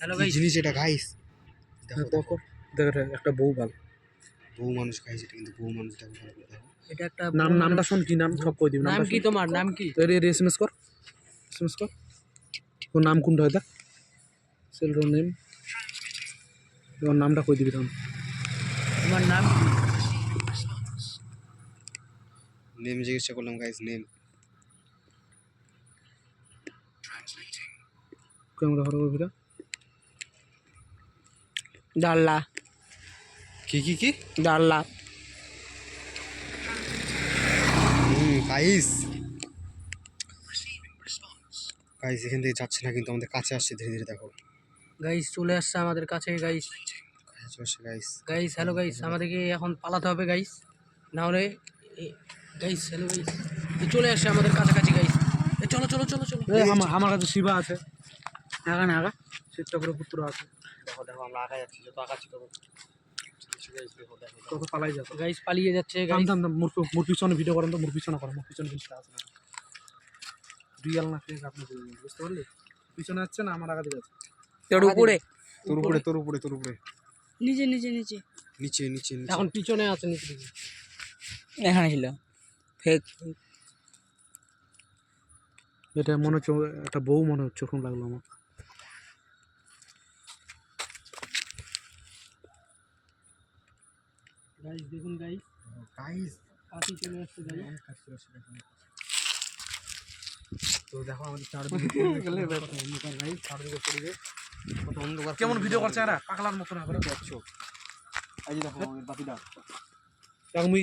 Hello কি guys, জিনিস এটা গাইস? দেখো দেখো দেখ একটা বউ বাল বউ মানুষ গাইস, এটা কিন্তু বউ মানুষ। দেখো ভালো করে দেখো। এটা একটা নামটা শোন, কি নাম সব কই দিবি। নাম কি তোমার? নাম কি? এসএমএস কর, তোর নাম কোনটা হয় দেখ, সেলর নেম, তোর নামটা কই দিবি তখন। তোমার নাম কি? নেম জিজ্ঞাসা করলাম গাইস, নেম। ক্যামেরা ধরো ভিডিও। ডাল্লা কি কি কি? ডাল্লা গাইস গাইস এখান থেকে যাচ্ছে না, কিন্তু আমাদের কাছে আসছে ধীরে ধীরে। দেখো গাইস চলে আসছে আমাদের কাছে। গাইস কাছে আসছে গাইস। গাইস হ্যালো গাইস, আমাদেরকে এখন পালাতে হবে গাইস, না হলে গাইস হ্যালো গাইস চলে আসছে আমাদের কাছাকাছি গাইস। চলো চলো চলো চলো। আমার কাছে শিবা আছে, আগা না আগা শিবটা করে পুত্র আছে। দেখো দেখো আমরা আগায় যাচ্ছি, যত আগাচ্ছি তত কত পালাই যাচ্ছে গাইস পালিয়ে যাচ্ছে থাম গাইস। থাম থাম, মোর পিছনে ভিডিও করেন তো, মোর পিছনে করেন, মোর পিছনে জিনিসটা আছে না, রিয়াল না ফেক আপনি বুঝতে পারলি। পিছনে যাচ্ছে না আমার আগে যাচ্ছে, তোর উপরে তোর উপরে তোর উপরে তোর উপরে নিচে নিচে নিচে নিচে নিচে নিচে। এখন পিছনে আছে নিচে দিকে। এখানে ছিল ফেক। এটা মনে হচ্ছে একটা বউ মনে হচ্ছে, ওরকম লাগলো আমার। গাইস দেখুন গাইস, গাইস কাছে চলে আসছে গাইস। তো দেখো আমাদের চারদিকে অন্ধকার গাইস, চারদিকে পরিবেশ কত অন্ধকার। কেমন ভিডিও করছে এরা পাগলার মতো না করে। দেখছো, এই যে দেখো আমাদের বাতিটা। আমি